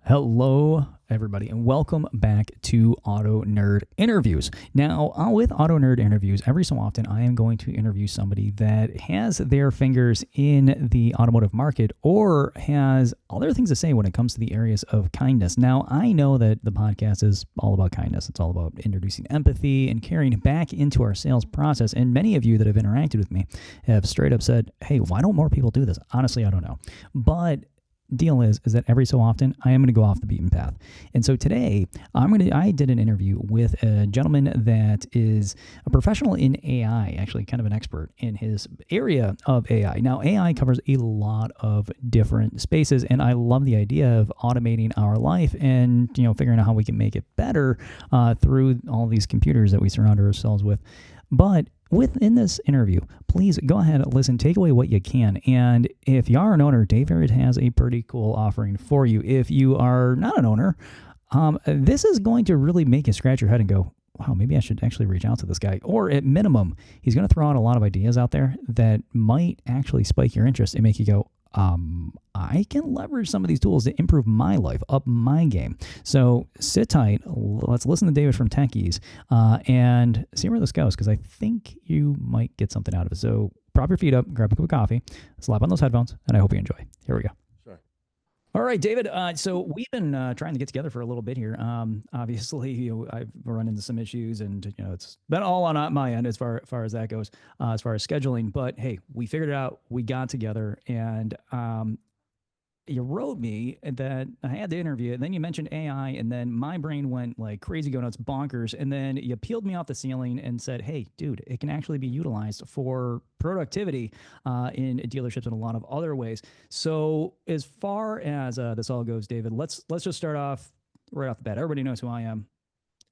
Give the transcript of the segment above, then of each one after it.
Hello, everybody, and welcome back to Auto Nerd Interviews. Now, with Auto Nerd Interviews, every so often I am going to interview somebody that has their fingers in the automotive market or has other things to say when it comes to the areas of kindness. Now, I know that the podcast is all about kindness. It's all about introducing empathy and carrying it back into our sales process. And many of you that have interacted with me have straight up said, hey, why don't more people do this? Honestly, I don't know. But deal is that every so often I am going to go off the beaten path. And so today I did an interview with a gentleman that is a professional in AI, actually kind of an expert in his area of AI. Now, AI covers a lot of different spaces, and I love the idea of automating our life and, figuring out how we can make it better through all these computers that we surround ourselves with. But within this interview, please go ahead and listen, take away what you can. And if you are an owner, David has a pretty cool offering for you. If you are not an owner, this is going to really make you scratch your head and go, wow, maybe I should actually reach out to this guy. Or at minimum, he's going to throw out a lot of ideas out there that might actually spike your interest and make you go, I can leverage some of these tools to improve my life, up my game. So sit tight. Let's listen to David from Tekyz and see where this goes, because I think you might get something out of it. So prop your feet up, grab a cup of coffee, slap on those headphones, and I hope you enjoy. Here we go. Sure. All right, David. So we've been trying to get together for a little bit here. Obviously, I've run into some issues, and it's been all on my end as far as that goes, as far as scheduling. But hey, we figured it out. We got together, and you wrote me that I had the interview, and then you mentioned AI, and then my brain went like crazy, going nuts, bonkers, and then you peeled me off the ceiling and said, "Hey, dude, it can actually be utilized for productivity in dealerships and a lot of other ways." So, as far as this all goes, David, let's just start off right off the bat. Everybody knows who I am.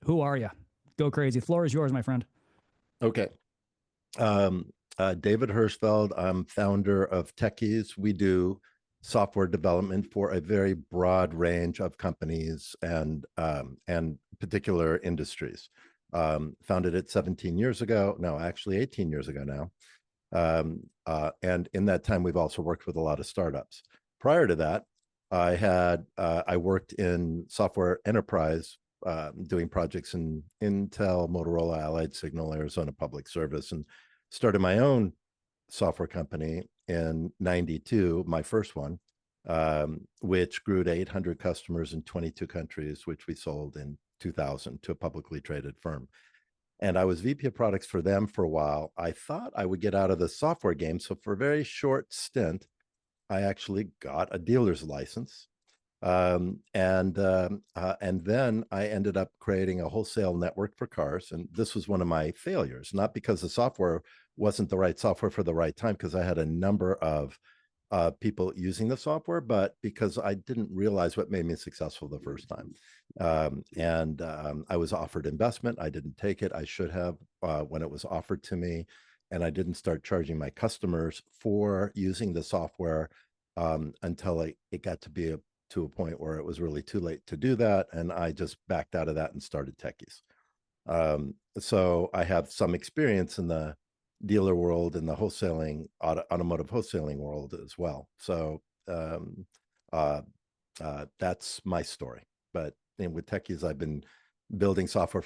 Who are you? Go crazy. The floor is yours, my friend. Okay. David Hirschfeld. I'm founder of Tekyz. We do software development for a very broad range of companies and particular industries. Founded it 17 years ago. No, actually 18 years ago now. And in that time, we've also worked with a lot of startups. Prior to that, I worked in software enterprise, doing projects in Intel, Motorola, Allied Signal, Arizona Public Service, and started my own software company in 92, my first one, which grew to 800 customers in 22 countries, which we sold in 2000 to a publicly traded firm. And I was VP of products for them for a while. I thought I would get out of the software game. So for a very short stint, I actually got a dealer's license. And then I ended up creating a wholesale network for cars. And this was one of my failures, not because the software wasn't the right software for the right time, because I had a number of people using the software, but because I didn't realize what made me successful the first time. I was offered investment. I didn't take it. I should have when it was offered to me. And I didn't start charging my customers for using the software until it got to a point where it was really too late to do that. And I just backed out of that and started Tekyz. So I have some experience in the dealer world and the wholesaling, automotive wholesaling world as well. So that's my story. But with Tekyz, I've been building software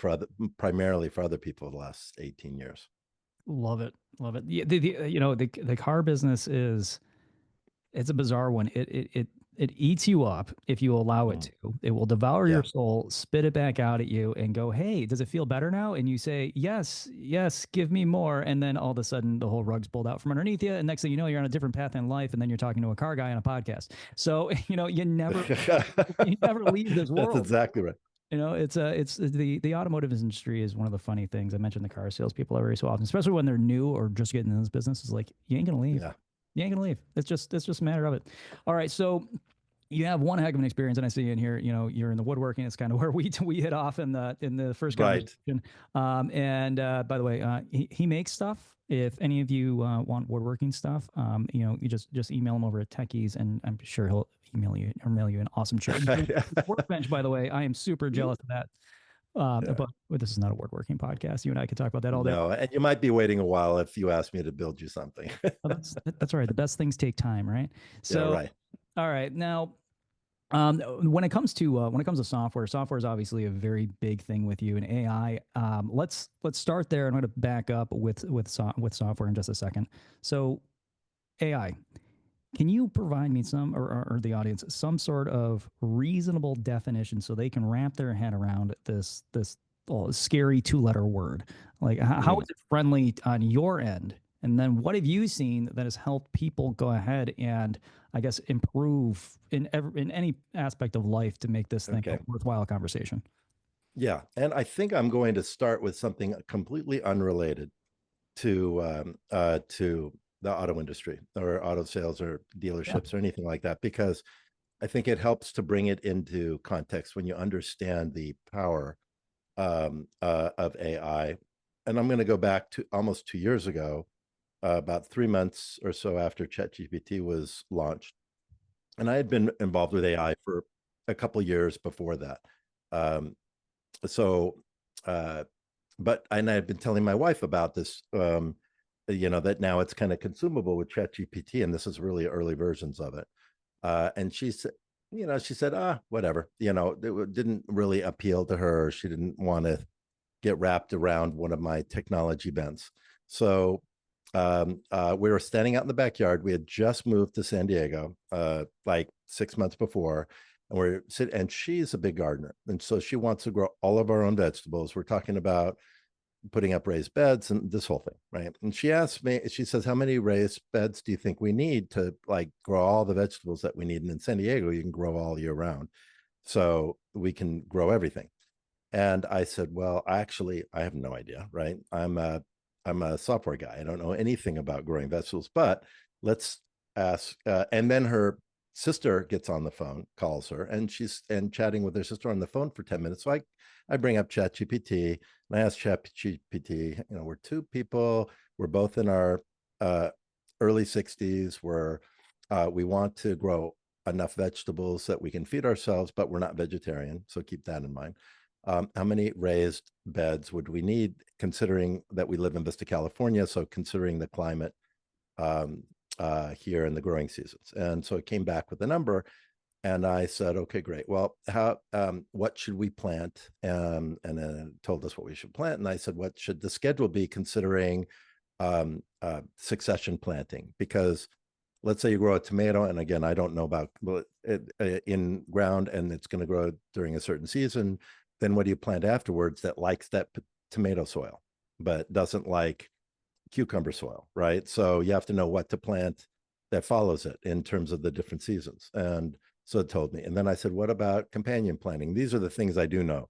primarily for other people the last 18 years. Love it. Love it. The car business it's a bizarre one. It eats you up if you allow it to. It will devour your soul, spit it back out at you, and go, "Hey, does it feel better now?" And you say, "Yes, yes, give me more." And then all of a sudden, the whole rug's pulled out from underneath you, and next thing you know, you're on a different path in life, and then you're talking to a car guy on a podcast. So you never leave this world. That's exactly right. It's the automotive industry is one of the funny things. I mentioned the car salespeople every so often, especially when they're new or just getting in this business. Is like, you ain't gonna leave. Yeah. You ain't gonna leave. It's just a matter of it. All right, so you have one heck of an experience, and I see in here, you're in the woodworking. It's kind of where we hit off in the first conversation. Right. By the way, he makes stuff. If any of you want woodworking stuff, you just email him over at Tekyz, and I'm sure he'll mail you an awesome chair. Workbench, by the way, I am super jealous of that. But this is not a woodworking podcast. You and I could talk about that all day. No, and you might be waiting a while if you ask me to build you something. That's all right. The best things take time, right? So, yeah, right. All right. Now, When it comes to software, software is obviously a very big thing with you and AI. Let's start there. I'm going to back up with software in just a second. So AI, can you provide me some or the audience some sort of reasonable definition so they can wrap their head around this scary two-letter word? Like how Mm, is it friendly on your end? And then what have you seen that has helped people go ahead and I guess improve in any aspect of life to make this thing a okay. worthwhile conversation? Yeah. And I think I'm going to start with something completely unrelated to the auto industry or auto sales or Yeah. dealerships or anything like that, because I think it helps to bring it into context when you understand the power of AI. And I'm going to go back to almost 2 years ago, about 3 months or so after ChatGPT was launched. And I had been involved with AI for a couple of years before that. Um, so, uh, and I had been telling my wife about this, that now it's kind of consumable with ChatGPT, and this is really early versions of it. And she said, she said, whatever, it didn't really appeal to her. She didn't want to get wrapped around one of my technology bents. So we were standing out in the backyard. We had just moved to San Diego, like 6 months before, and we're sitting. And she's a big gardener, and so she wants to grow all of our own vegetables. We're talking about putting up raised beds and this whole thing, right? And she asked me, she says, "How many raised beds do you think we need to like grow all the vegetables that we need?" And in San Diego, you can grow all year round, so we can grow everything. And I said, "Well, actually, I have no idea, right? I'm a software guy. I don't know anything about growing vegetables, but let's ask." And then her sister gets on the phone, calls her, and she's chatting with her sister on the phone for 10 minutes. So I bring up ChatGPT and I ask ChatGPT, we're two people, we're both in our uh, early 60s, we want to grow enough vegetables that we can feed ourselves, but we're not vegetarian. So keep that in mind. How many raised beds would we need, considering that we live in Vista, California? So considering the climate um, here in the growing seasons. And so it came back with a number. And I said, okay, great. Well, what should we plant? And then it told us what we should plant. And I said, what should the schedule be considering succession planting? Because let's say you grow a tomato, and again, I don't know about in ground, and it's going to grow during a certain season. Then what do you plant afterwards that likes that tomato soil, but doesn't like cucumber soil, right? So you have to know what to plant that follows it in terms of the different seasons. And so it told me. And then I said, what about companion planting? These are the things I do know.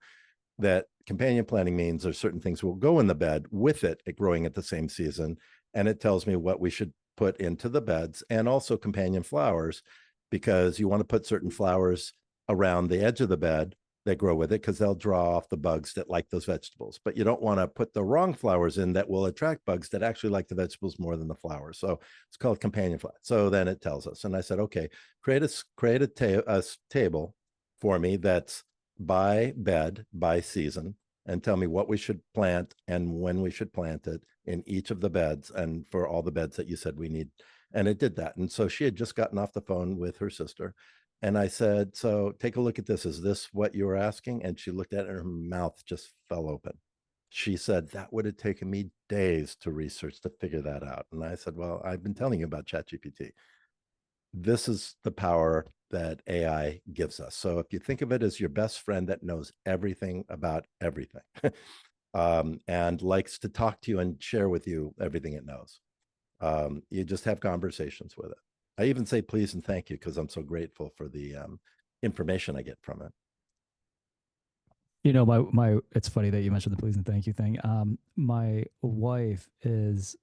That companion planting means there's certain things will go in the bed with it growing at the same season. And it tells me what we should put into the beds, and also companion flowers, because you want to put certain flowers around the edge of the bed that grow with it, because they'll draw off the bugs that like those vegetables. But you don't want to put the wrong flowers in that will attract bugs that actually like the vegetables more than the flowers. So it's called companion flower. So then it tells us. And I said, okay, create a table for me that's by bed, by season, and tell me what we should plant and when we should plant it in each of the beds and for all the beds that you said we need. And it did that. And so she had just gotten off the phone with her sister. And I said, so take a look at this. Is this what you were asking? And she looked at it and her mouth just fell open. She said, that would have taken me days to research to figure that out. And I said, well, I've been telling you about ChatGPT. This is the power that AI gives us. So if you think of it as your best friend that knows everything about everything, and likes to talk to you and share with you everything it knows, you just have conversations with it. I even say please and thank you because I'm so grateful for the information I get from it. It's funny that you mentioned the please and thank you thing. My wife is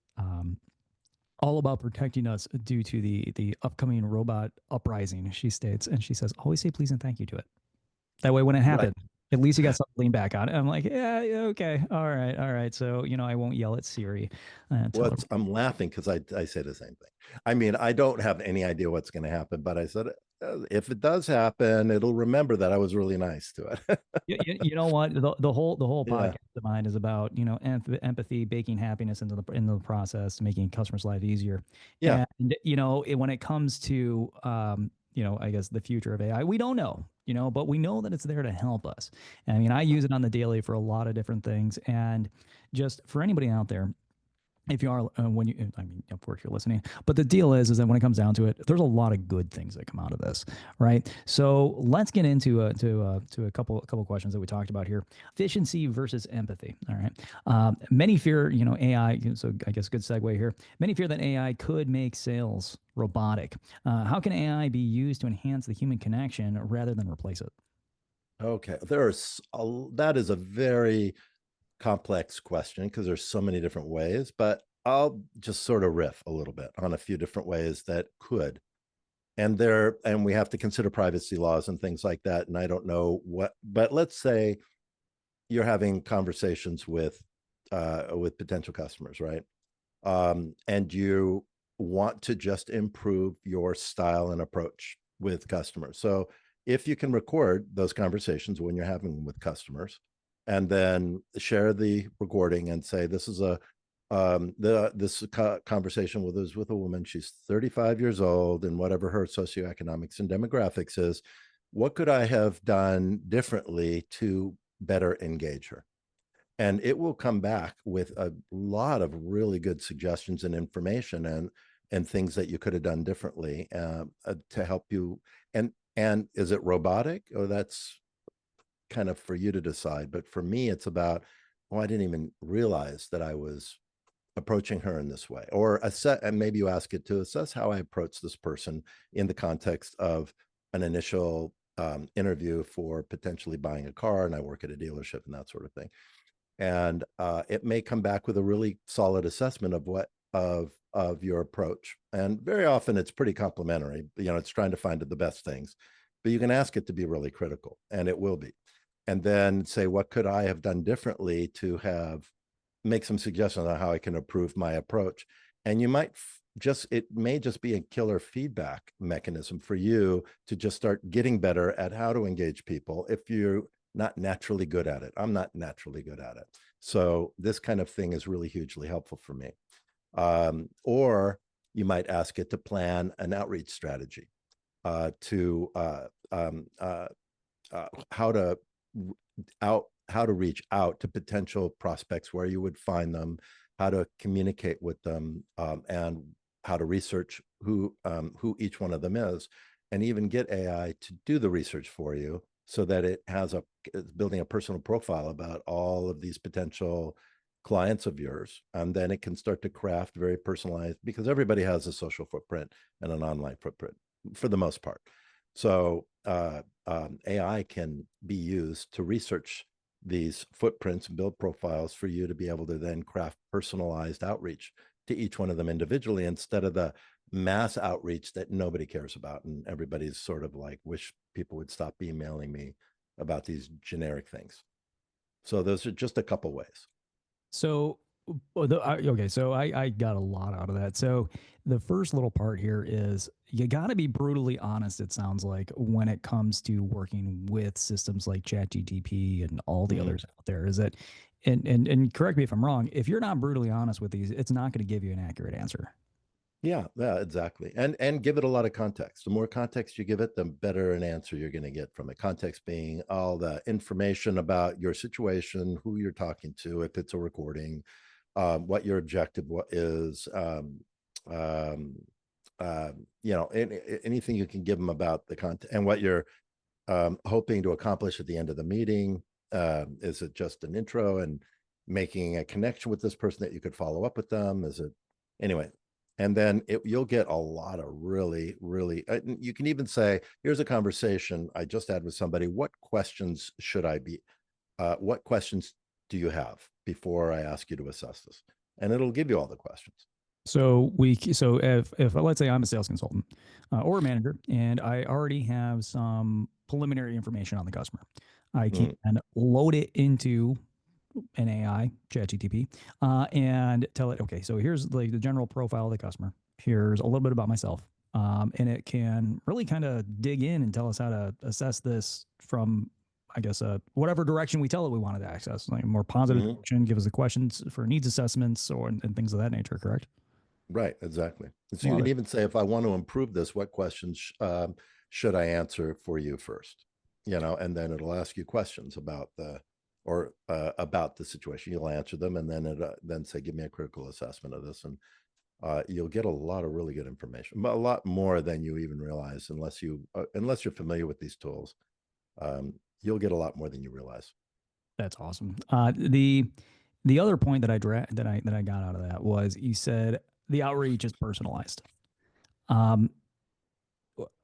all about protecting us due to the upcoming robot uprising, she states, and she says, always say please and thank you to it. That way, when it Right. happens, at least you got something to lean back on. And I'm like, yeah, okay, all right. So I won't yell at Siri and tell her. I'm laughing because I say the same thing. I mean, I don't have any idea what's going to happen, but I said, if it does happen, it'll remember that I was really nice to it. You know what? The whole Yeah. podcast of mine is about empathy, baking happiness into the process, making customers' life easier. Yeah. And when it comes to I guess the future of AI. We don't know, but we know that it's there to help us. I mean, I use it on the daily for a lot of different things. And just for anybody out there, if you are when you I mean of course you're listening, but the deal is that when it comes down to it, there's a lot of good things that come out of this, right? So let's get into to a couple questions that we talked about here. Efficiency versus empathy. All right. Many fear, AI. So I guess good segue here. Many fear that AI could make sales robotic. How can AI be used to enhance the human connection rather than replace it? Okay, that is a very complex question because there's so many different ways, but I'll just sort of riff a little bit on a few different ways that could. And we have to consider privacy laws and things like that. And I don't know what, but let's say you're having conversations with potential customers, right? And you want to just improve your style and approach with customers. So if you can record those conversations when you're having them with customers, and then share the recording and say, this is this conversation with a woman. She's 35 years old, and whatever her socioeconomics and demographics is, what could I have done differently to better engage her? And it will come back with a lot of really good suggestions and information and things that you could have done differently to help you. And is it robotic? Oh, that's kind of for you to decide. But for me, it's about, oh, I didn't even realize that I was approaching her in this way. Or assess, and maybe you ask it to assess how I approach this person in the context of an initial interview for potentially buying a car, and I work at a dealership and that sort of thing. And it may come back with a really solid assessment of of your approach. And very often it's pretty complimentary. It's trying to find the best things, but you can ask it to be really critical, and it will be. And then say, what could I have done differently to make some suggestions on how I can improve my approach? And you might it may just be a killer feedback mechanism for you to just start getting better at how to engage people if you're not naturally good at it. I'm not naturally good at it. So this kind of thing is really hugely helpful for me. Or you might ask it to plan an outreach strategy to how to reach out to potential prospects, where you would find them, how to communicate with them, and how to research who each one of them is, and even get AI to do the research for you, so that it's building a personal profile about all of these potential clients of yours. And then it can start to craft very personalized, because everybody has a social footprint and an online footprint for the most part. So AI can be used to research these footprints and build profiles for you to be able to then craft personalized outreach to each one of them individually, instead of the mass outreach that nobody cares about. And everybody's sort of like, wish people would stop emailing me about these generic things. So those are just a couple ways. So, okay, so I got a lot out of that. So, the first little part here is you got to be brutally honest, it sounds like, when it comes to working with systems like ChatGTP and all the others out there. Is that, and correct me if I'm wrong, if you're not brutally honest with these, it's not going to give you an accurate answer. Yeah, exactly. And give it a lot of context. The more context you give it, the better an answer you're going to get from it. Context being all the information about your situation, who you're talking to, if it's a recording, what your objective is, anything you can give them about the content and what you're hoping to accomplish at the end of the meeting. Is it just an intro and making a connection with this person that you could follow up with them? Is it anyway? And then you'll get a lot of really, really, you can even say, here's a conversation I just had with somebody. What questions what questions do you have before I ask you to assess this? And it'll give you all the questions. So if let's say I'm a sales consultant or a manager, and I already have some preliminary information on the customer, I can load it into an AI, ChatGTP, and tell it, okay, so here's like the general profile of the customer. Here's a little bit about myself. And it can really kind of dig in and tell us how to assess this from, I guess, whatever direction we tell it we wanted to access, like a more positive direction, give us the questions for needs assessments and things of that nature, correct? Right, exactly. So you Love can it. even say, if I want to improve this, what questions should I answer for you first? And then it'll ask you questions about about the situation. You'll answer them, and then then say, give me a critical assessment of this. And you'll get a lot of really good information, a lot more than you even realize, unless you're familiar with these tools. You'll get a lot more than you realize. That's awesome. The other point that I got out of that was you said the outreach is personalized.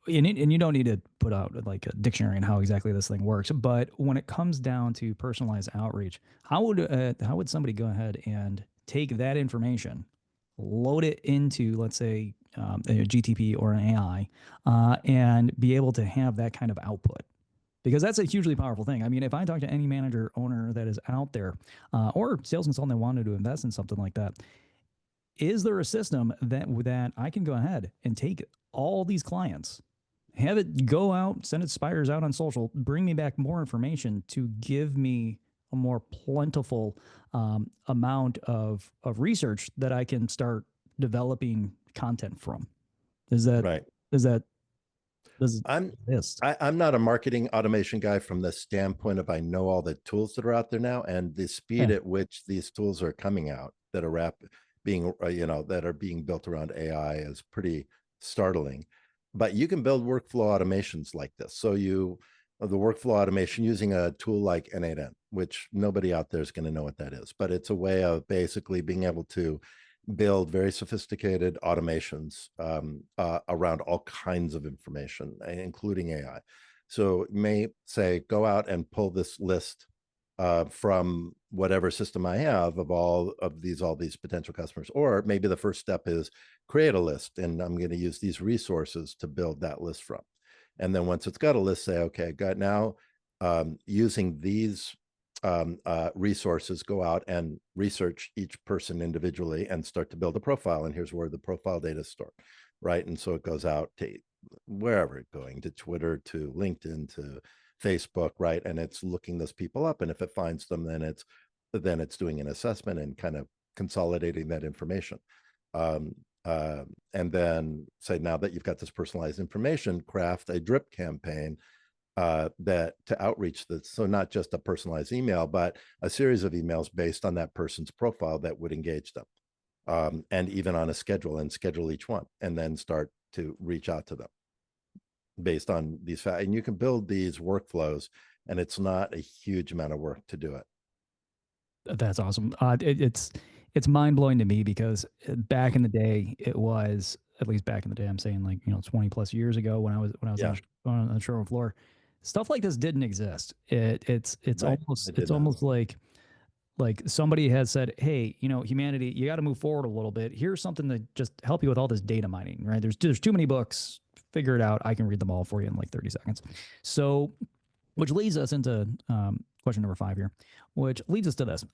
And you don't need to put out like a dictionary on how exactly this thing works, but when it comes down to personalized outreach, how would somebody go ahead and take that information, load it into, let's say, a GTP or an AI, and be able to have that kind of output? Because that's a hugely powerful thing. I mean, if I talk to any manager owner that is out there, or sales consultant that wanted to invest in something like that, is there a system that I can go ahead and take all these clients, have it go out, send its spiders out on social, bring me back more information to give me a more plentiful amount of research that I can start developing content from? Is that Right. I'm not a marketing automation guy from the standpoint of I know all the tools that are out there now, and the speed at which these tools are coming out that are that are being built around AI is pretty startling. But you can build workflow automations like this. So the workflow automation using a tool like N8N, which nobody out there is going to know what that is, but it's a way of basically being able to build very sophisticated automations around all kinds of information, including AI. So you may say, go out and pull this list from whatever system I have of all these potential customers. Or maybe the first step is create a list, and I'm going to use these resources to build that list from. And then once it's got a list, say, okay, got now using these resources, go out and research each person individually and start to build a profile. And here's where the profile data is stored, right? And so it goes out to wherever, going to Twitter, to LinkedIn, to Facebook, right? And it's looking those people up. And if it finds them, then it's doing an assessment and kind of consolidating that information. And then say, now that you've got this personalized information, craft a drip campaign that to outreach this. So not just a personalized email, but a series of emails based on that person's profile that would engage them. And even on a schedule, and schedule each one, and then start to reach out to them based on these facts. And you can build these workflows, and it's not a huge amount of work to do it. That's awesome. It's mind blowing to me, because back in the day, it was, at least back in the day, I'm saying, like, 20 plus years ago, when I was on the showroom floor, stuff like this didn't exist. It's right. almost like somebody has said, hey, humanity, you got to move forward a little bit. Here's something to just help you with all this data mining, right? There's too many books. Figure it out. I can read them all for you in like 30 seconds. So, which leads us into question number 5 here, which leads us to this,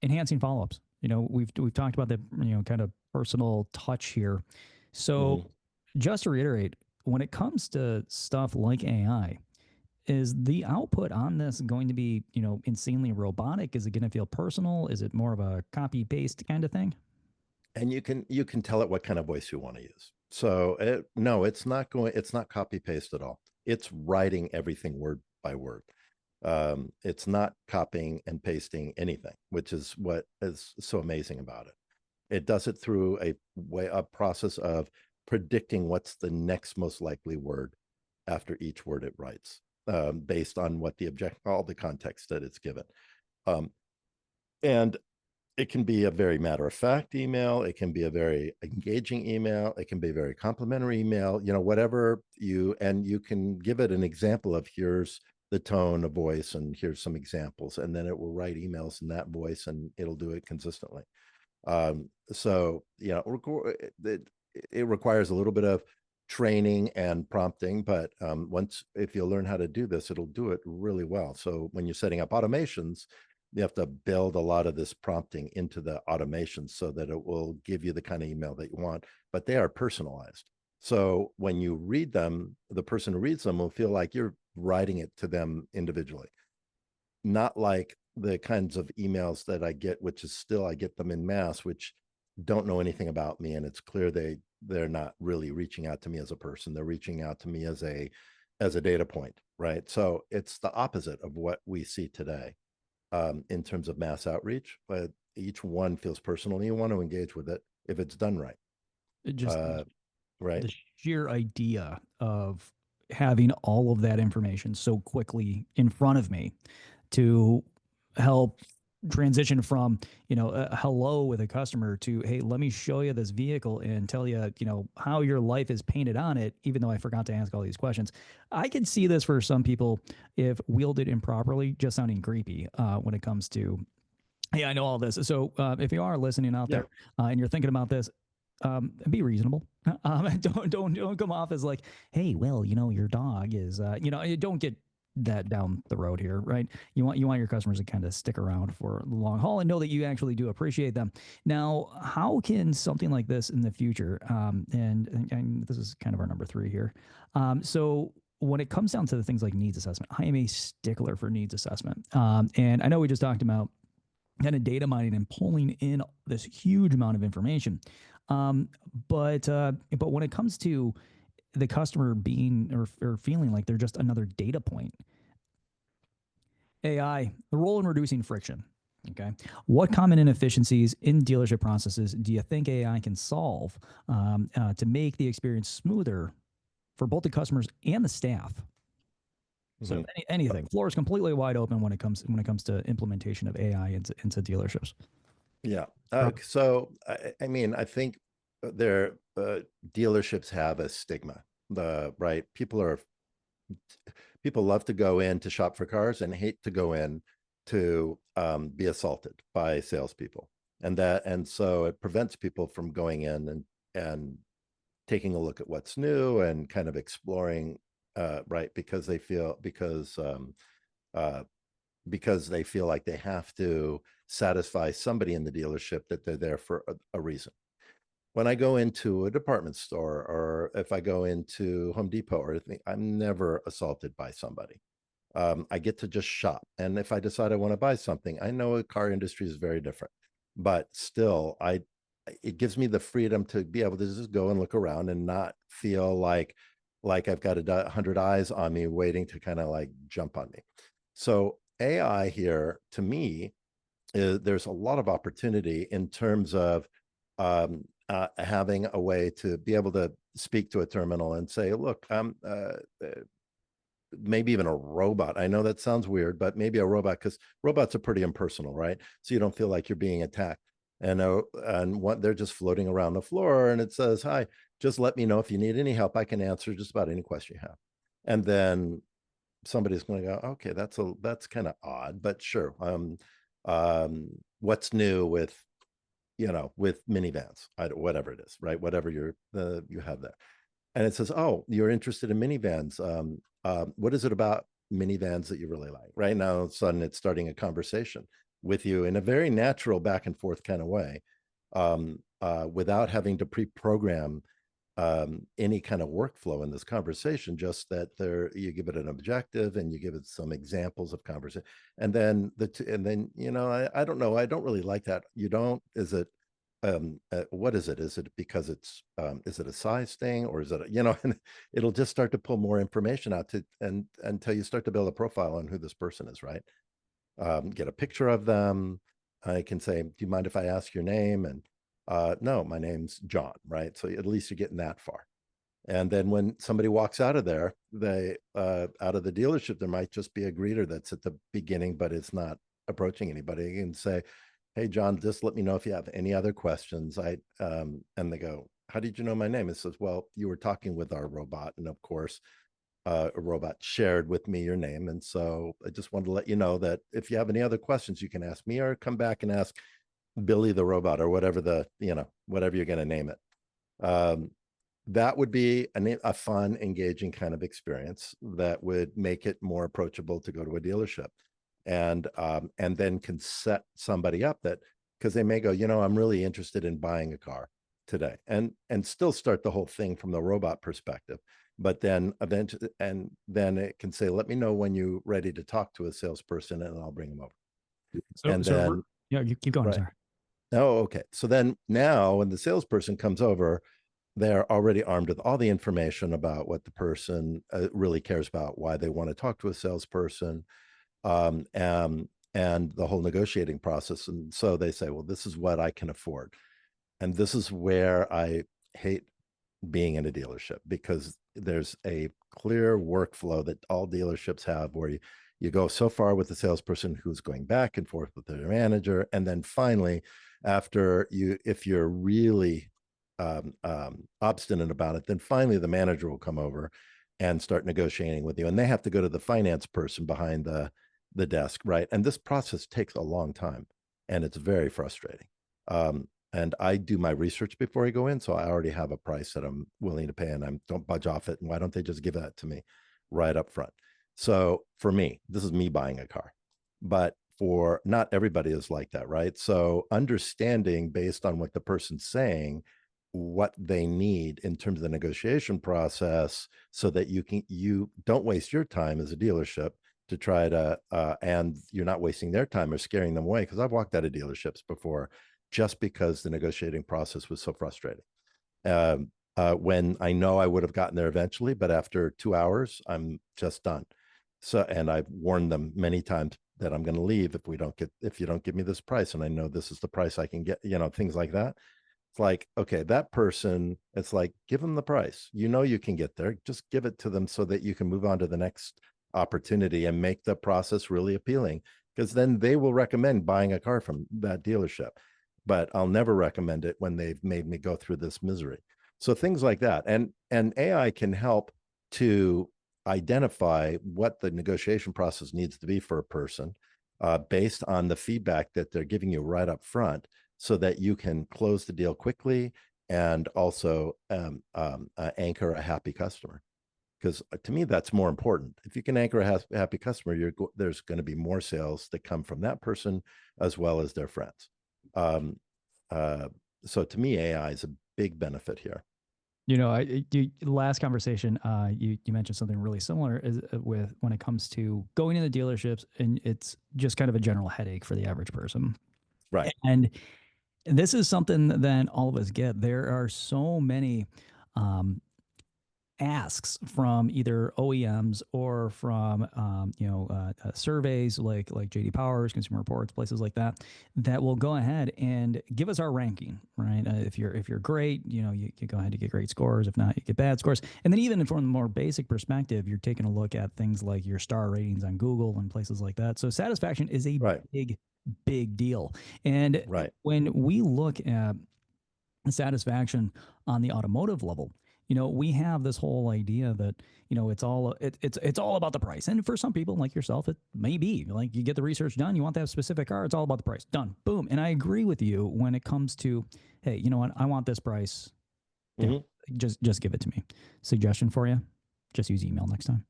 enhancing follow-ups. We've talked about the, kind of personal touch here. So just to reiterate, when it comes to stuff like AI, is the output on this going to be, insanely robotic? Is it going to feel personal? Is it more of a copy paste kind of thing? And you can tell it what kind of voice you want to use. So no, it's not copy paste at all. It's writing everything word by word. It's not copying and pasting anything, which is what is so amazing about it. It does it through a process of predicting what's the next most likely word after each word it writes, based on what all the context that it's given. And it can be a very matter-of-fact email. It can be a very engaging email. It can be a very complimentary email, whatever and you can give it an example of, here's the tone of voice, and here's some examples, and then it will write emails in that voice, and it'll do it consistently. So, it requires a little bit of training and prompting, but if you learn how to do this, it'll do it really well. So when you're setting up automations, you have to build a lot of this prompting into the automation so that it will give you the kind of email that you want, but they are personalized. So when you read them, the person who reads them will feel like you're writing it to them individually, not like the kinds of emails that I get, which is still, I get them in mass, which don't know anything about me, and it's clear they're not really reaching out to me as a person. They're reaching out to me as a data point, right? So it's the opposite of what we see today in terms of mass outreach, but each one feels personal and you want to engage with it if it's done right. It just Right. the sheer idea of having all of that information so quickly in front of me to help transition from a hello with a customer to, hey, let me show you this vehicle and tell you how your life is painted on it, even though I forgot to ask all these questions. I can see this for some people, if wielded improperly, just sounding creepy when it comes to, hey, I know all this. So if you are listening out Yeah. there and you're thinking about this, be reasonable. Don't come off as like, hey, well, your dog is, don't get that down the road here, right? You want your customers to kind of stick around for the long haul and know that you actually do appreciate them. Now, how can something like this in the future, and this is kind of our number 3 here. So when it comes down to the things like needs assessment, I am a stickler for needs assessment. And I know we just talked about kind of data mining and pulling in this huge amount of information. But when it comes to the customer being or feeling like they're just another data point, AI, the role in reducing friction. Okay. What common inefficiencies in dealership processes do you think AI can solve to make the experience smoother for both the customers and the staff? So anything, floor is completely wide open when it comes to implementation of AI into dealerships. Yeah. So, I mean, I think their dealerships have a stigma. Right. People love to go in to shop for cars and hate to go in to be assaulted by salespeople, and so it prevents people from going in and taking a look at what's new and kind of exploring, right? Because they feel like they have to satisfy somebody in the dealership that they're there for a reason. When I go into a department store or if I go into Home Depot or anything, I'm never assaulted by somebody. I get to just shop. And if I decide I want to buy something, I know the car industry is very different, but still, it gives me the freedom to be able to just go and look around and not feel like I've got 100 eyes on me waiting to kind of like jump on me. So AI here, to me, there's a lot of opportunity in terms of having a way to be able to speak to a terminal and say, look, maybe even a robot. I know that sounds weird, but maybe a robot, because robots are pretty impersonal, right? So you don't feel like you're being attacked. And what they're just floating around the floor, and it says, "Hi, just let me know if you need any help. I can answer just about any question you have." And then somebody's going to go, "Okay, that's kind of odd, but sure. What's new with with minivans, whatever it is, right? Whatever you have there." And it says, "Oh, you're interested in minivans. What is it about minivans that you really like?" Right now, all of a sudden, it's starting a conversation with you in a very natural back and forth kind of way, without having to pre-program any kind of workflow in this conversation. Just that you give it an objective and you give it some examples of conversation, and then I don't know. I don't really like that. You don't? Is it? What is it? Is it because is it a size thing, or is it and it'll just start to pull more information out until you start to build a profile on who this person is, right? Get a picture of them. I can say, "Do you mind if I ask your name?" And no, my name's John, right? So at least you're getting that far. And then when somebody walks out of there, out of the dealership, there might just be a greeter that's at the beginning, but it's not approaching anybody. You can say, "Hey, John, just let me know if you have any other questions." And they go, "How did you know my name?" It says, "Well, you were talking with our robot, and of course, a robot shared with me your name. And so I just wanted to let you know that if you have any other questions, you can ask me or come back and ask Billy the robot or whatever whatever you're going to name it." That would be a fun, engaging kind of experience that would make it more approachable to go to a dealership, and then can set somebody up that, because they may go, "I'm really interested in buying a car today," and still start the whole thing from the robot perspective. But then eventually, and then it can say, "Let me know when you're ready to talk to a salesperson, and I'll bring them over." So, And then, yeah, you keep going. right. Sorry. Oh, okay. So then now when the salesperson comes over, they're already armed with all the information about what the person really cares about, why they want to talk to a salesperson, um, and, and the whole negotiating process. And so they say, well, this is what I can afford. And this is where I hate being in a dealership, because there's a clear workflow that all dealerships have where you go so far with the salesperson who's going back and forth with their manager. And then finally, after you, if you're really obstinate about it, then finally the manager will come over and start negotiating with you. And they have to go to the finance person behind the desk, right? And this process takes a long time and it's very frustrating. And I do my research before I go in. So I already have a price that I'm willing to pay and I don't budge off it. And why don't they just give that to me right up front? So for me, this is me buying a car, but for not everybody is like that, right? So understanding based on what the person's saying, what they need in terms of the negotiation process, so that you don't waste your time as a dealership to try to, and you're not wasting their time or scaring them away. Because I've walked out of dealerships before just because the negotiating process was so frustrating. When I know I would have gotten there eventually, but after 2 hours, I'm just done. So, and I've warned them many times that I'm going to leave if you don't give me this price, and I know this is the price I can get, things like that. It's like, okay, that person, it's like, give them the price. You can get there. Just give it to them so that you can move on to the next opportunity and make the process really appealing, because then they will recommend buying a car from that dealership. But I'll never recommend it when they've made me go through this misery. So things like that. And AI can help to identify what the negotiation process needs to be for a person, based on the feedback that they're giving you right up front, so that you can close the deal quickly and also anchor a happy customer. Because to me, that's more important. If you can anchor a happy customer, there's going to be more sales that come from that person as well as their friends. So to me, AI is a big benefit here. Last conversation, you mentioned something really similar with when it comes to going into dealerships, and it's just kind of a general headache for the average person. Right. And this is something that all of us get. There are so many asks from either OEMs or from surveys like JD Powers, Consumer Reports, places like that, that will go ahead and give us our ranking, right? If you're great, you go ahead and get great scores. If not, you get bad scores. And then even from a more basic perspective, you're taking a look at things like your star ratings on Google and places like that. So satisfaction is a big deal. And when we look at satisfaction on the automotive level, we have this whole idea that, it's all about the price. And for some people like yourself, it may be like you get the research done, you want that specific car, it's all about the price. Done. Boom. And I agree with you when it comes to, hey, you know what? I want this price. Just give it to me. Suggestion for you. Just use email next time.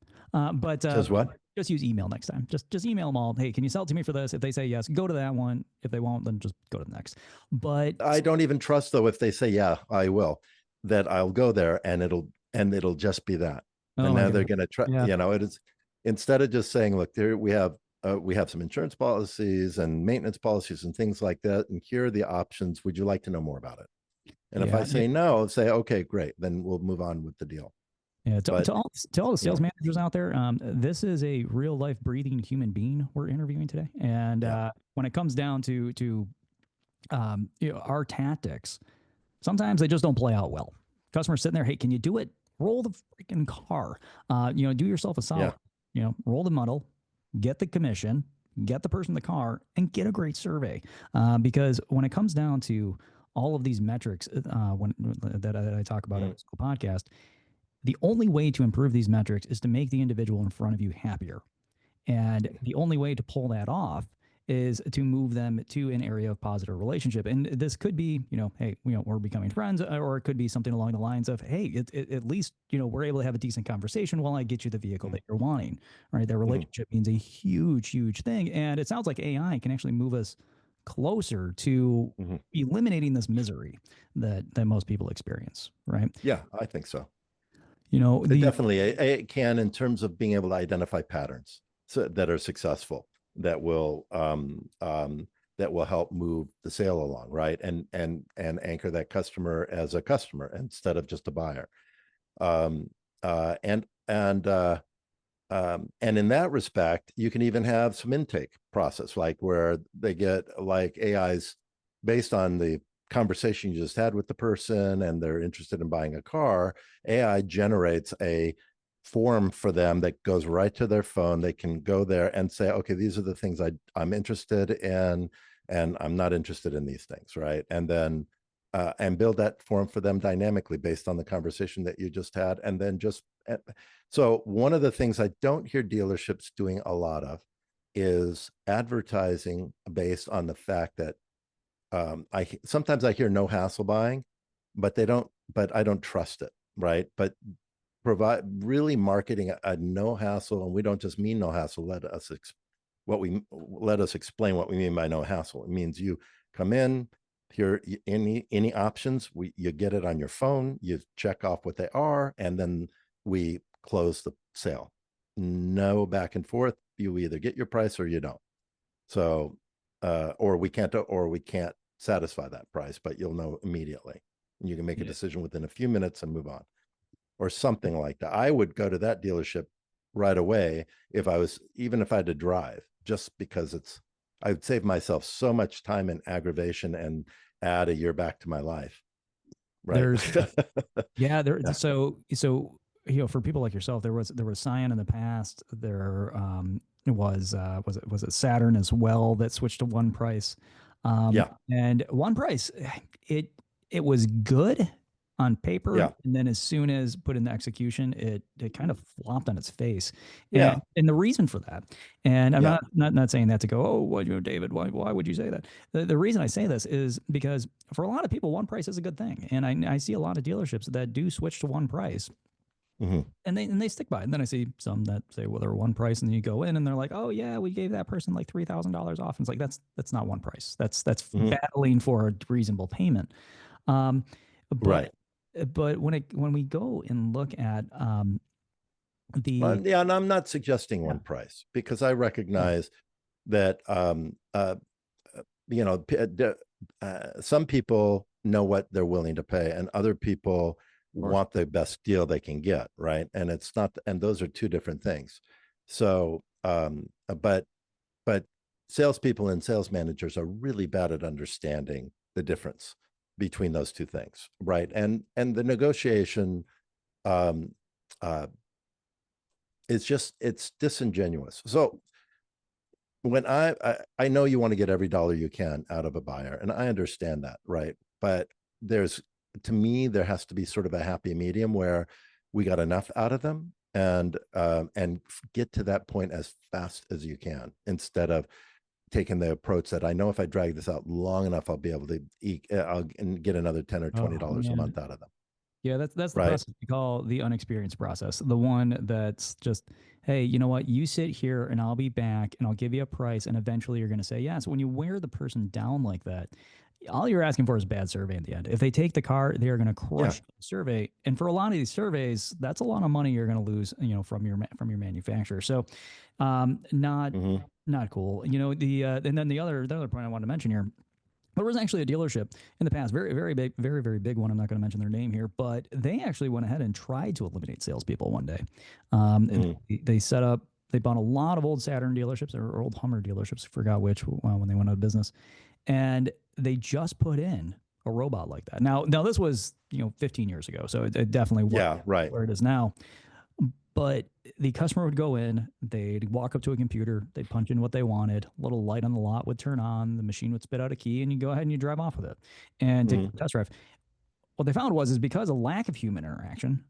Just use email next time. Just email them all. Hey, can you sell it to me for this? If they say yes, go to that one. If they won't, then just go to the next. But I don't even trust, though, if they say, yeah, I will, that I'll go there and it'll just be that. And now they're going to try, it is, instead of just saying, look, there we have some insurance policies and maintenance policies and things like that. And here are the options. Would you like to know more about it? And if I say no, say, okay, great. Then we'll move on with the deal. Yeah, to all the sales managers out there, this is a real life breathing human being we're interviewing today. And when it comes down to our tactics, sometimes they just don't play out well. Customers sitting there, hey, can you do it? Roll the freaking car. Do yourself a solid. Roll the muddle, get the commission, get the person in the car, and get a great survey. Because when it comes down to all of these metrics that I talk about in this podcast, the only way to improve these metrics is to make the individual in front of you happier. And the only way to pull that off is to move them to an area of positive relationship. And this could be, hey, we're becoming friends, or it could be something along the lines of, hey, at least, we're able to have a decent conversation while I get you the vehicle that you're wanting, right? That relationship means a huge, huge thing. And it sounds like AI can actually move us closer to eliminating this misery that most people experience, right? Yeah, I think so. Definitely it can, in terms of being able to identify patterns that are successful, that will that will help move the sale along, right? And anchor that customer as a customer instead of just a buyer. Um, and in that respect, you can even have some intake process, like where they get like AIs based on the conversation you just had with the person and they're interested in buying a car. AI generates a form for them that goes right to their phone. They can go there and say, okay, these are the things I'm interested in, and I'm not interested in these things, right? And then and build that form for them dynamically based on the conversation that you just had. And then just so one of the things I don't hear dealerships doing a lot of is advertising based on the fact that I sometimes I hear no hassle buying, but I don't trust it, right? But provide really marketing a no hassle, and we don't just mean no hassle. Let us explain what we mean by no hassle. It means you come in here, any options, you get it on your phone, you check off what they are, and then we close the sale. No back and forth. You either get your price or you don't. So or we can't satisfy that price, but you'll know immediately. You can make a decision within a few minutes and move on, or something like that. I would go to that dealership right away even if I had to drive, just because I would save myself so much time and aggravation and add a year back to my life. Right. So for people like yourself, there was Scion in the past. There was it Saturn as well that switched to one price. And one price, it was good on paper, and then as soon as put into execution, it kind of flopped on its face. And the reason for that, and I'm not saying that to go, oh, well, David, why would you say that? The reason I say this is because for a lot of people, one price is a good thing, and I see a lot of dealerships that do switch to one price. And they stick by it. And then I see some that say, well, they're one price, and then you go in and they're like, oh yeah, we gave that person like $3,000 off. And it's like, that's not one price. That's battling for a reasonable payment. But when we go and look at and I'm not suggesting one price, because I recognize that some people know what they're willing to pay, and other people want the best deal they can get, right? And it's not, and those are two different things. So but salespeople and sales managers are really bad at understanding the difference between those two things, right? And the negotiation it's disingenuous. So when I know you want to get every dollar you can out of a buyer, and I understand that, right? But to me, there has to be sort of a happy medium where we got enough out of them, and get to that point as fast as you can, instead of taking the approach that I know if I drag this out long enough, I'll be able to I'll get another $10 or $20 a month out of them. Yeah, that's the process we call the unexperienced process. The one that's just, hey, you know what? You sit here and I'll be back and I'll give you a price, and eventually you're going to say yes. When you wear the person down like that, all you're asking for is a bad survey in the end. If they take the car, they are going to crush the survey. And for a lot of these surveys, that's a lot of money you're going to lose, from your manufacturer. So, not cool. And then the other point I wanted to mention here. There was actually a dealership in the past, very, very big, very, very big one. I'm not going to mention their name here, but they actually went ahead and tried to eliminate salespeople one day. They set up, they bought a lot of old Saturn dealerships or old Hummer dealerships, I forgot which, when they went out of business. And they just put in a robot like that. Now this was, 15 years ago. So it definitely wasn't where it is now. But the customer would go in, they'd walk up to a computer, they'd punch in what they wanted, a little light on the lot would turn on, the machine would spit out a key, and you go ahead and you drive off with it and take a test drive. What they found was because of lack of human interaction,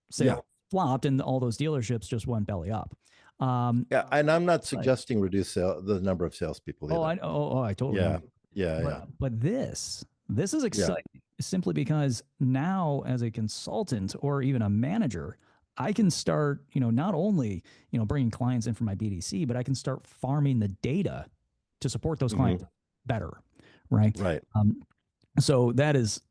sales flopped, and all those dealerships just went belly up. And I'm not suggesting reduce the number of salespeople either. I totally But this is exciting simply because now, as a consultant or even a manager, I can start, not only, bringing clients in for my BDC, but I can start farming the data to support those clients better. Right. Right. So that is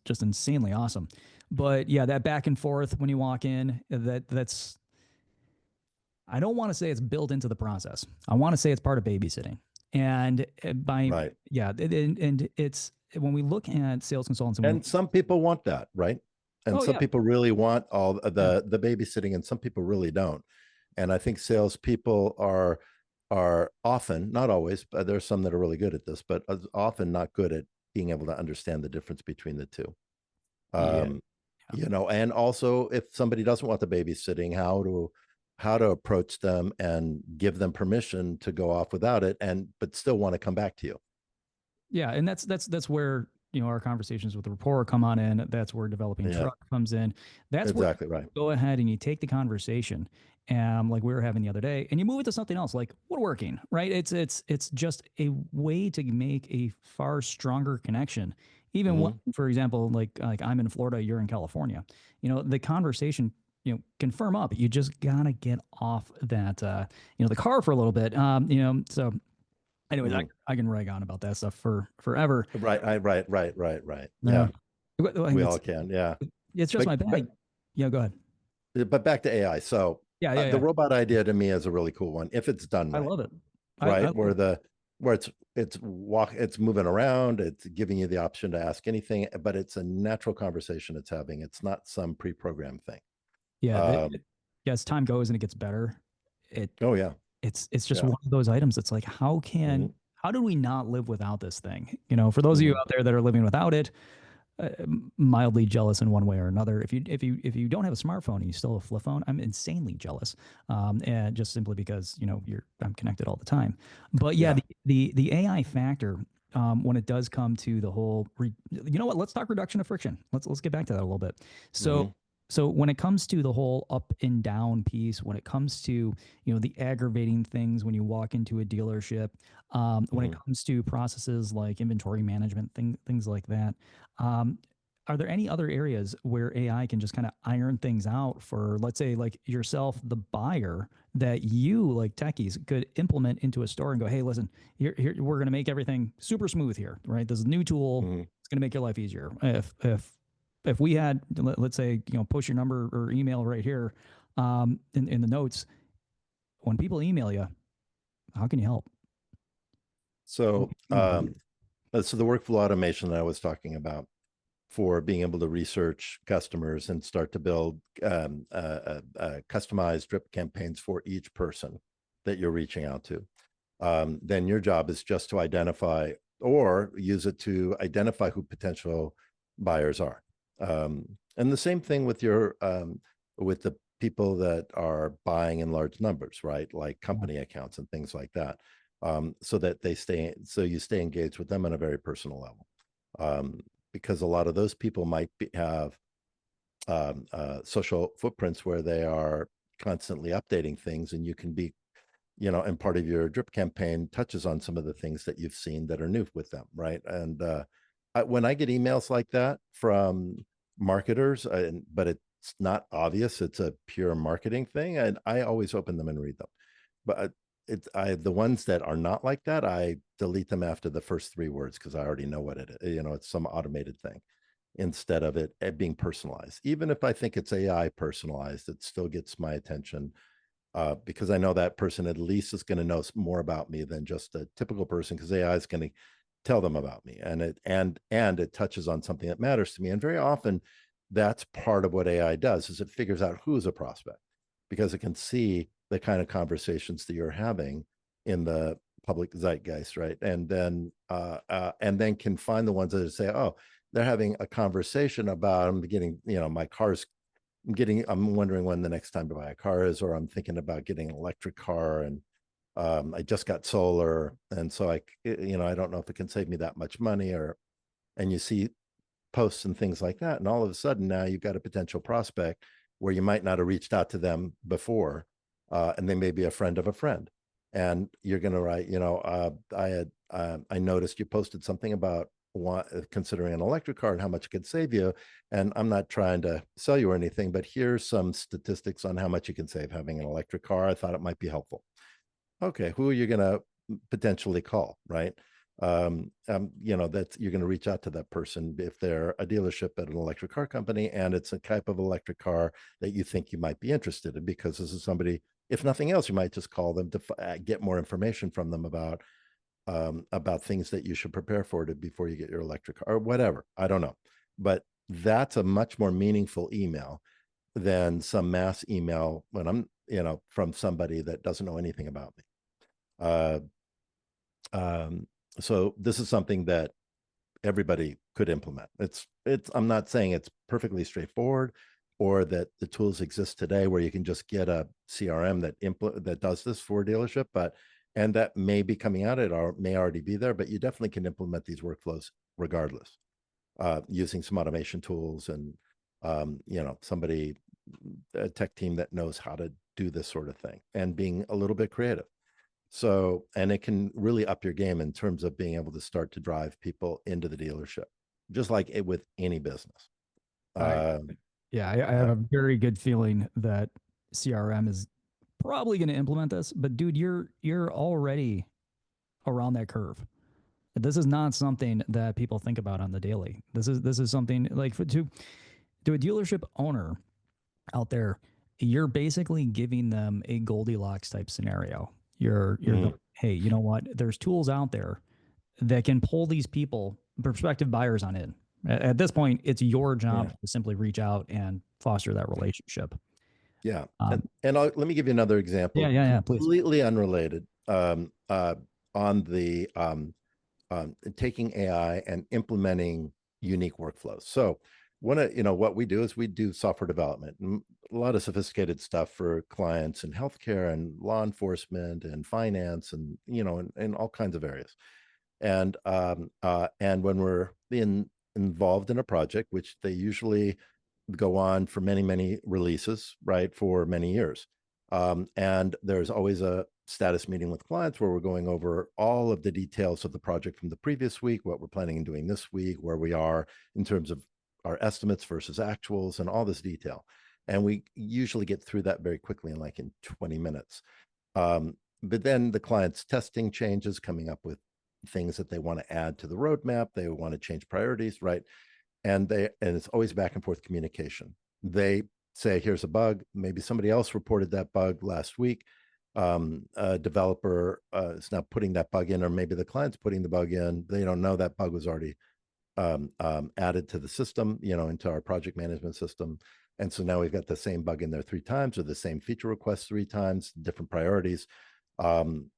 just insanely awesome. But yeah, that back and forth when you walk in, that's, I don't want to say it's built into the process. I want to say it's part of babysitting. And Right. yeah, and it's when we look at sales consultants and And some people want that, right? And oh some yeah, people really want all yeah, the babysitting, and some people really don't. And I think salespeople are often, not always, but there's some that are really good at this, but often not good at being able to understand the difference between the two. yeah, Um, and also if somebody doesn't want the babysitting, how to approach them and give them permission to go off without it, and but still want to come back to you. yeah. And that's where our conversations with the rapport come on in. That's where developing Yeah, trust comes in. That's where exactly right. you go ahead and you take the conversation, like we were having the other day, and you move it to something else, like woodworking, right? It's just a way to make a far stronger connection. Even when, Hmm. for example, like I'm in Florida, you're in California. The conversation can firm up. You just gotta get off that the car for a little bit. So anyways, Hmm. I can rag on about that stuff for forever. Right. Yeah. Yeah, Well, we all It's can. Yeah, it's just but my but bag. Yeah, go ahead. but back to AI. So the Yeah. robot idea to me is a really cool one if it's done I right. love it. I Right, love it. where it's moving around, it's giving you the option to ask anything, but it's a natural conversation it's having. It's not some pre-programmed thing. Yeah, Um, yeah, as time goes and it gets better, it oh yeah, it's just yeah. one of those items that's like Hmm. how do we not live without this thing? For those of you Hmm. out there that are living without it, mildly jealous in one way or another. If you don't have a smartphone and you still have a flip phone, I'm insanely jealous. And just simply because I'm connected all the time. But yeah, Yeah. the AI factor. When it does come to the whole, you know what? Let's talk reduction of friction. Let's get back to that a little bit. So Hmm. so when it comes to the whole up and down piece, when it comes to the aggravating things when you walk into a dealership, when it Hmm. comes to processes like inventory management, things like that, um, are there any other areas where AI can just kind of iron things out for, let's say, like yourself, the buyer, that you, like Tekyz, could implement into a store and go, hey, listen, here we're going to make everything super smooth here, right? This is a new tool. Hmm. It's going to make your life easier. If we had, let's say, push your number or email right here, in the notes, when people email you, how can you help? So so the workflow automation that I was talking about for being able to research customers and start to build customized drip campaigns for each person that you're reaching out to. Then your job is just to identify or use it to identify who potential buyers are. And the same thing with with the people that are buying in large numbers, right? Like company accounts and things like that. So that so you stay engaged with them on a very personal level. Because a lot of those people might have social footprints where they are constantly updating things, and you can be, and part of your drip campaign touches on some of the things that you've seen that are new with them, right? And when I get emails like that from marketers, but it's not obvious it's a pure marketing thing, and I always open them and read them. But the ones that are not like that, I delete them after the first three words because I already know what it is. It's some automated thing instead of it being personalized. Even if I think it's AI personalized, it still gets my attention because I know that person at least is going to know more about me than just a typical person, because AI is going to tell them about me, and it touches on something that matters to me. And very often, that's part of what AI does, is it figures out who's a prospect because it can see the kind of conversations that you're having in the public zeitgeist, right? And then can find the ones that say, oh, they're having a conversation about, I'm getting, my car's I'm wondering when the next time to buy a car is, or I'm thinking about getting an electric car, and I just got solar, and so I don't know if it can save me that much money, and you see posts and things like that, and all of a sudden now you've got a potential prospect where you might not have reached out to them before, and they may be a friend of a friend, and you're going to write, I noticed you posted something about considering an electric car and how much it could save you, and I'm not trying to sell you or anything, but here's some statistics on how much you can save having an electric car. I thought it might be helpful. Okay, who are you going to potentially call, right? That you're going to reach out to that person if they're a dealership at an electric car company and it's a type of electric car that you think you might be interested in, because this is somebody, if nothing else, you might just call them to get more information from them about about things that you should prepare for before you get your electric car or whatever. I don't know. But that's a much more meaningful email than some mass email when I'm, from somebody that doesn't know anything about me. Uh, um, so this is something that everybody could implement. I'm not saying it's perfectly straightforward or that the tools exist today where you can just get a CRM that does this for a dealership, and that may be coming out, may already be there, but you definitely can implement these workflows regardless, using some automation tools and somebody, a tech team that knows how to do this sort of thing and being a little bit creative. So, and it can really up your game in terms of being able to start to drive people into the dealership, just like it with any business. I Yeah, I have a very good feeling that CRM is probably going to implement this. But dude, you're already around that curve. This is not something that people think about on the daily. This is something like to a dealership owner out there, you're basically giving them a Goldilocks type scenario. You're going, hey, you know what? There's tools out there that can pull these people, prospective buyers, on in. At this point, it's your job to simply reach out and foster that relationship. Yeah. Let me give you another example. Yeah, please. Completely unrelated, on the taking AI and implementing unique workflows. So what we do is we do software development, and a lot of sophisticated stuff for clients in healthcare and law enforcement and finance and, in all kinds of areas. And when we're involved in a project, which they usually go on for many, many releases, right, for many years. And there's always a status meeting with clients where we're going over all of the details of the project from the previous week, what we're planning on doing this week, where we are in terms of our estimates versus actuals, and all this detail. And we usually get through that very quickly in 20 minutes. But then the client's testing changes, coming up with things that they want to add to the roadmap. They want to change priorities, right? And it's always back and forth communication. They say, here's a bug. Maybe somebody else reported that bug last week. A developer is now putting that bug in, or maybe the client's putting the bug in. They don't know that bug was already added to the system, into our project management system. And so now we've got the same bug in there 3 times, or the same feature request 3 times, different priorities. And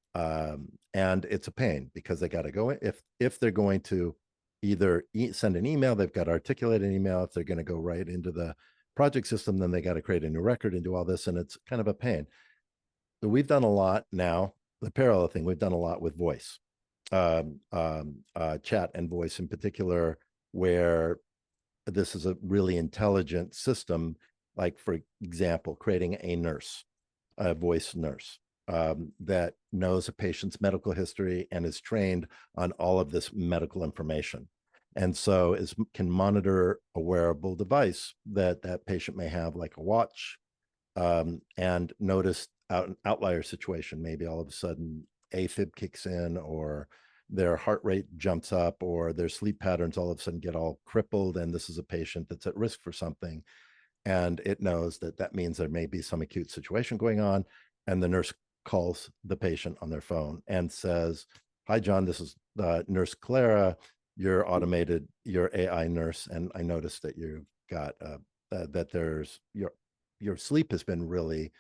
it's a pain because they got to go if they're going to either send an email, they've got to articulate an email. If they're going to go right into the project system, then they got to create a new record and do all this. And it's kind of a pain. So we've done a lot now, the parallel thing, we've done a lot with voice, chat and voice in particular, where this is a really intelligent system, like, for example, creating a voice nurse, that knows a patient's medical history and is trained on all of this medical information. And so can monitor a wearable device that patient may have, like a watch, and notice an outlier situation. Maybe all of a sudden AFib kicks in, or their heart rate jumps up, or their sleep patterns all of a sudden get all crippled. And this is a patient that's at risk for something. And it knows that means there may be some acute situation going on. And the nurse calls the patient on their phone and says, hi, John, this is Nurse Clara, your AI nurse. And I noticed that you've got, that there's your sleep has been really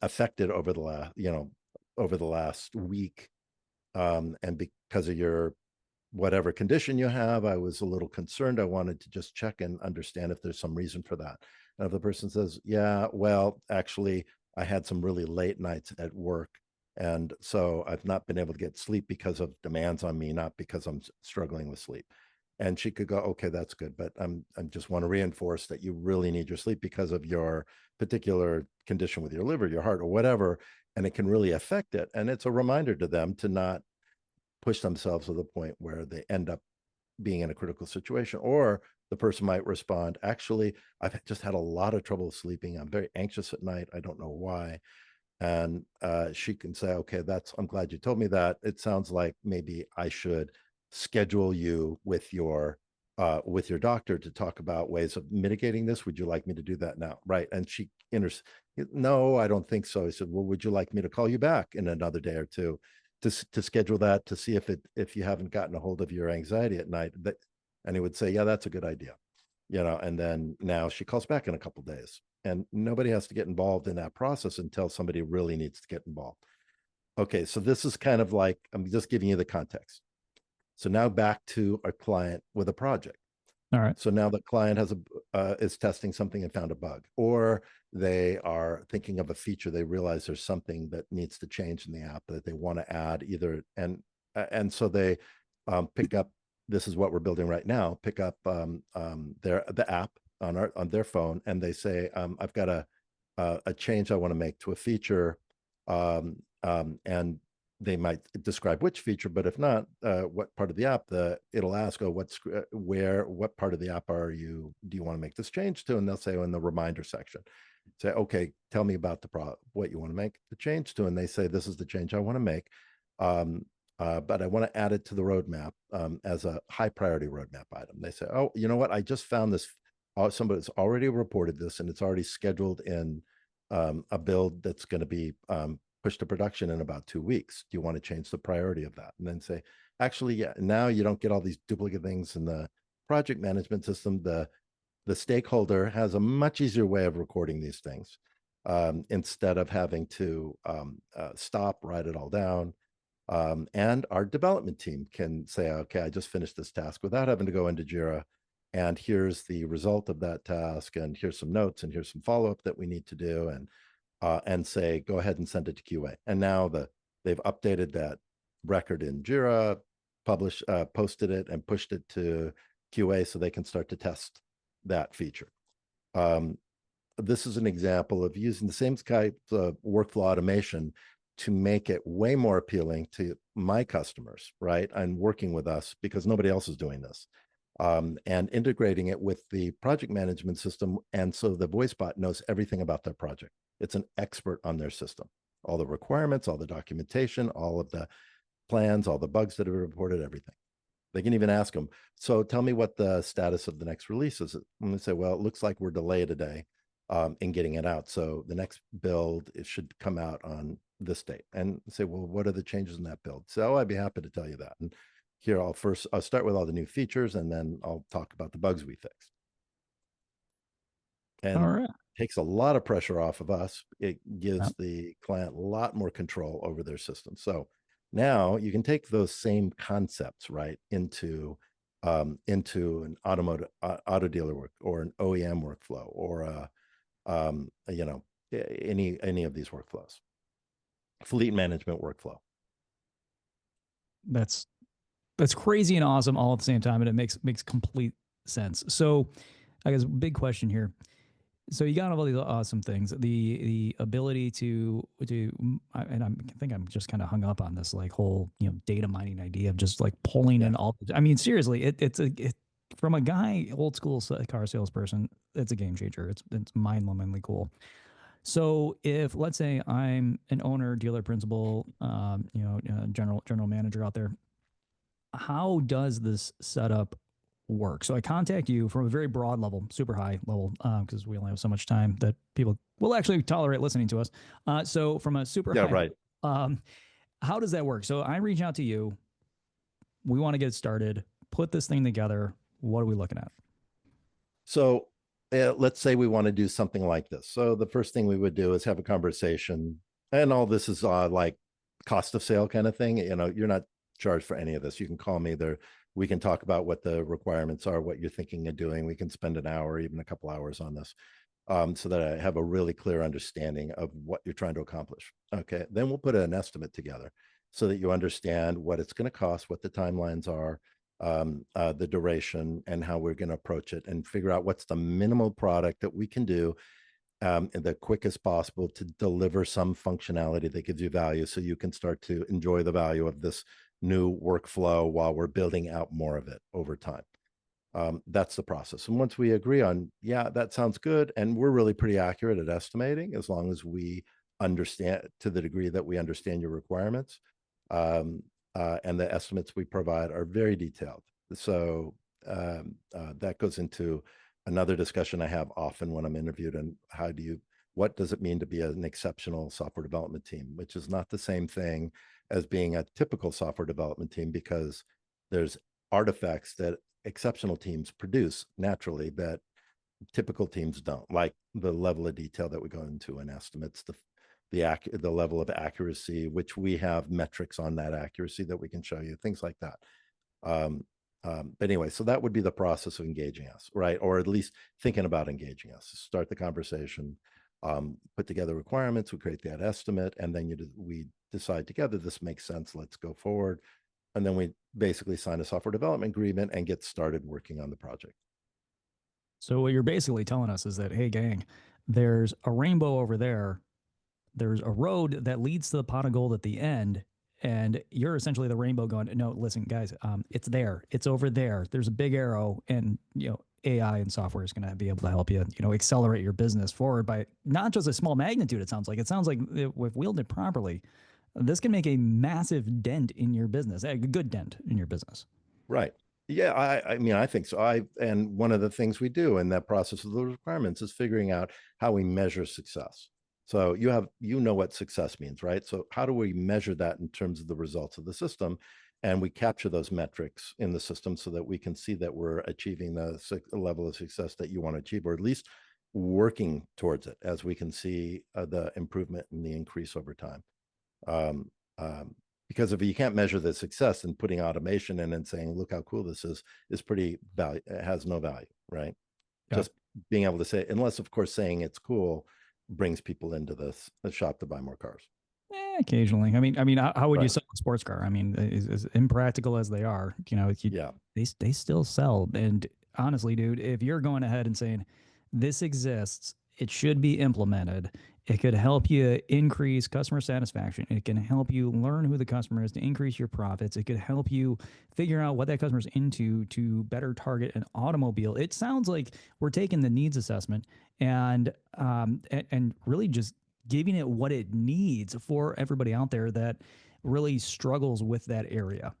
affected over the last week. And because of your whatever condition you have, I was a little concerned. I wanted to just check and understand if there's some reason for that. And if the person says, yeah, well, actually, I had some really late nights at work, and so I've not been able to get sleep because of demands on me, not because I'm struggling with sleep. And she could go, okay, that's good, but I just want to reinforce that you really need your sleep because of your particular condition with your liver, your heart, or whatever, and it can really affect it. And it's a reminder to them to not push themselves to the point where they end up being in a critical situation. Or the person might respond, actually, I've just had a lot of trouble sleeping. I'm very anxious at night. I don't know why. And she can say, okay, I'm glad you told me that. It sounds like maybe I should schedule you with your doctor to talk about ways of mitigating this. Would you like me to do that now? Right. And she no, I don't think so. I said, well, would you like me to call you back in another day or two? to schedule that, to see if you haven't gotten a hold of your anxiety at night. And he would say, yeah, that's a good idea. And then now she calls back in a couple of days, and nobody has to get involved in that process until somebody really needs to get involved. Okay, so this is kind of like, I'm just giving you the context. So now back to a client with a project. All right. So now the client is testing something and found a bug, or they are thinking of a feature. They realize there's something that needs to change in the app that they want to add either. And so they pick up, this is what we're building right now, pick up the app on their phone, and they say, I've got a change I want to make to a feature. And they might describe which feature, but if not, what part of the app, it'll ask, oh, what part of the app do you want to make this change to? And they'll say, oh, in the reminder section. Say, okay, tell me about what you want to make the change to. And they say, this is the change I want to make. But I want to add it to the roadmap as a high priority roadmap item. They say, oh, you know what? I just found this. Somebody's already reported this, and it's already scheduled in a build that's going to be pushed to production in about 2 weeks. Do you want to change the priority of that? And then say, actually, yeah, now you don't get all these duplicate things in the project management system. The stakeholder has a much easier way of recording these things instead of having to stop, write it all down. And our development team can say, okay, I just finished this task without having to go into Jira. And here's the result of that task. And here's some notes, and here's some follow-up that we need to do. And say, go ahead and send it to QA. And now they've updated that record in Jira, posted it, and pushed it to QA so they can start to test that feature. This is an example of using the same type of workflow automation to make it way more appealing to my customers, right? And working with us because nobody else is doing this. And integrating it with the project management system. And so the voice bot knows everything about their project. It's an expert on their system, all the requirements, all the documentation, all of the plans, all the bugs that are reported, everything. They can even ask them, so tell me what the status of the next release is. And they say, well, it looks like we're delayed a day in getting it out. So the next build, it should come out on this date. And say, well, what are the changes in that build? So I'd be happy to tell you that. And here, I'll start with all the new features, and then I'll talk about the bugs we fixed. And all right. takes a lot of pressure off of us. It gives the client a lot more control over their system. So now you can take those same concepts, right, into an auto dealer work, or an OEM workflow, or any of these workflows, fleet management workflow. That's crazy and awesome all at the same time, and it makes complete sense. So I guess big question here. So you got all these awesome things, the ability to, and I think I'm just kind of hung up on this like whole, data mining idea of just like pulling in all. I mean, seriously, it's from a guy, old school car salesperson, it's a game changer. It's mind-numbingly cool. So if, let's say, I'm an owner, dealer, principal, general manager out there, how does this setup work? So I contact you from a very broad level, super high level, because we only have so much time that people will actually tolerate listening to us. So from a super high, right. How does that work? So I reach out to you. We want to get started, put this thing together. What are we looking at? So let's say we want to do something like this. So the first thing we would do is have a conversation, and all this is like cost of sale kind of thing. You're not charged for any of this. You can call me there. We can talk about what the requirements are, what you're thinking of doing. We can spend an hour, even a couple hours on this, so that I have a really clear understanding of what you're trying to accomplish. Okay, then we'll put an estimate together so that you understand what it's going to cost, what the timelines are, the duration, and how we're going to approach it, and figure out what's the minimal product that we can do the quickest possible to deliver some functionality that gives you value, so you can start to enjoy the value of this new workflow while we're building out more of it over time. That's the process. And once we agree on, yeah, that sounds good, and we're really pretty accurate at estimating, as long as we understand to the degree that we understand your requirements, and the estimates we provide are very detailed. So that goes into another discussion I have often when I'm interviewed, and how do you what does it mean to be an exceptional software development team, which is not the same thing as being a typical software development team, because there's artifacts that exceptional teams produce naturally that typical teams don't, like the level of detail that we go into in estimates, the level of accuracy, which we have metrics on that accuracy that we can show you, things like that. But anyway, so that would be the process of engaging us, right? Or at least thinking about engaging us. Start the conversation, put together requirements, we create that estimate, and then we decide together, this makes sense, let's go forward. And then we basically sign a software development agreement and get started working on the project. So what you're basically telling us is that, hey, gang, there's a rainbow over there. There's a road that leads to the pot of gold at the end. And you're essentially the rainbow going, no, listen, guys, it's there. It's over there. There's a big arrow, and, AI and software is going to be able to help you, accelerate your business forward by not just a small magnitude. It sounds like if wielded properly, this can make a massive dent in your business, a good dent in your business. Right. Yeah, I mean, I think so. And one of the things we do in that process of those requirements is figuring out how we measure success. So you know what success means, right? So how do we measure that in terms of the results of the system? And we capture those metrics in the system so that we can see that we're achieving the level of success that you want to achieve, or at least working towards it, as we can see the improvement and the increase over time. Because if you can't measure the success, and putting automation in and saying, look how cool this is pretty value, it has no value, right? Yeah. Just being able to say, unless of course saying it's cool brings people into the shop to buy more cars. Occasionally. I mean, how would you sell a sports car? I mean, as impractical as they are, yeah, they still sell. And honestly, dude, if you're going ahead and saying this exists, it should be implemented, it could help you increase customer satisfaction. It can help you learn who the customer is to increase your profits. It could help you figure out what that customer's into to better target an automobile. It sounds like we're taking the needs assessment and really just giving it what it needs for everybody out there that really struggles with that area.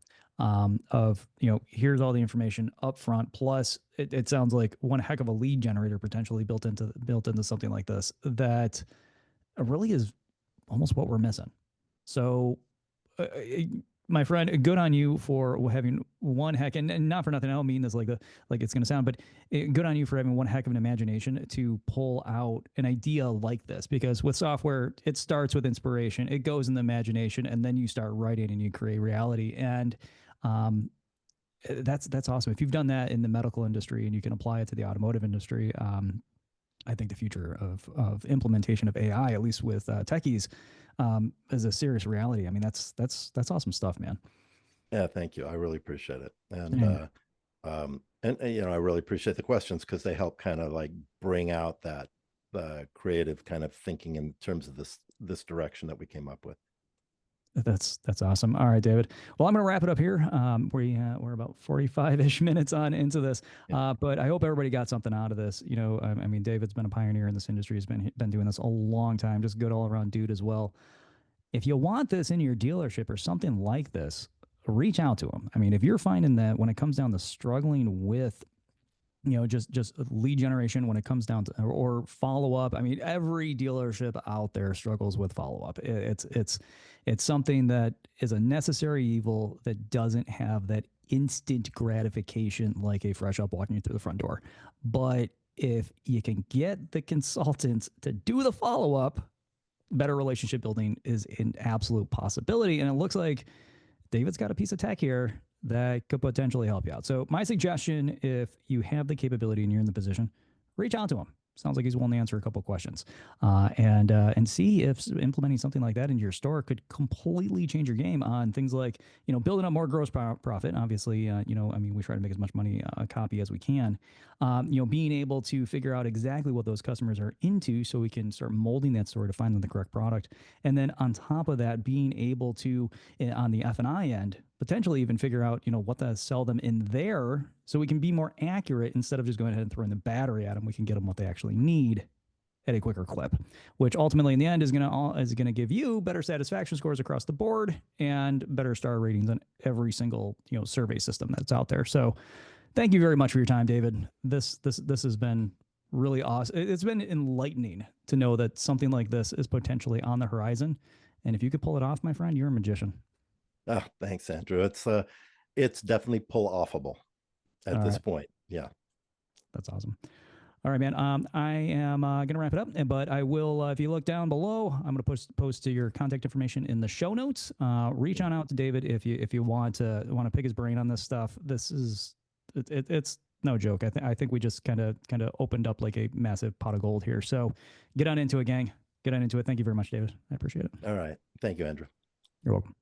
Here's all the information up front. Plus, it sounds like one heck of a lead generator potentially built into something like this that really is almost what we're missing. So, my friend, good on you for having one heck, and not for nothing, I don't mean this like it's going to sound, but good on you for having one heck of an imagination to pull out an idea like this. Because with software, it starts with inspiration, it goes in the imagination, and then you start writing and you create reality. And that's awesome. If you've done that in the medical industry and you can apply it to the automotive industry, I think the future of implementation of AI, at least with Tekyz, is a serious reality. I mean, that's awesome stuff, man. Yeah, thank you. I really appreciate it. And I really appreciate the questions, because they help kind of like bring out that the creative kind of thinking in terms of this direction that we came up with. That's awesome. All right, David. Well, I'm going to wrap it up here. We're about 45-ish minutes on into this, but I hope everybody got something out of this. I mean, David's been a pioneer in this industry. He's been doing this a long time. Just good all around dude as well. If you want this in your dealership or something like this, reach out to him. I mean, if you're finding that when it comes down to struggling with just lead generation, when it comes down to, or follow up. I mean, every dealership out there struggles with follow up. It's something that is a necessary evil that doesn't have that instant gratification like a fresh up walking you through the front door. But if you can get the consultants to do the follow up, better relationship building is an absolute possibility. And it looks like David's got a piece of tech here that could potentially help you out. So my suggestion, if you have the capability and you're in the position, reach out to him. Sounds like he's willing to answer a couple of questions, and see if implementing something like that into your store could completely change your game on things like, building up more gross profit. Obviously, I mean, we try to make as much money a copy as we can. Being able to figure out exactly what those customers are into, so we can start molding that store to find them the correct product. And then on top of that, being able to, on the F&I end, potentially even figure out, what to sell them in there, so we can be more accurate instead of just going ahead and throwing the battery at them. We can get them what they actually need at a quicker clip, which ultimately in the end is going to give you better satisfaction scores across the board and better star ratings on every single, survey system that's out there. So thank you very much for your time, David. This has been really awesome. It's been enlightening to know that something like this is potentially on the horizon. And if you could pull it off, my friend, you're a magician. Oh, thanks, Andrew. It's definitely pull offable at this point. Yeah. That's awesome. All right, man. I am going to wrap it up, but I will, if you look down below, I'm going to post to your contact information in the show notes. Reach on out to David if you want to pick his brain on this stuff. This is it's no joke. I think we just kind of opened up like a massive pot of gold here. So get on into it, gang. Get on into it. Thank you very much, David. I appreciate it. All right. Thank you, Andrew. You're welcome.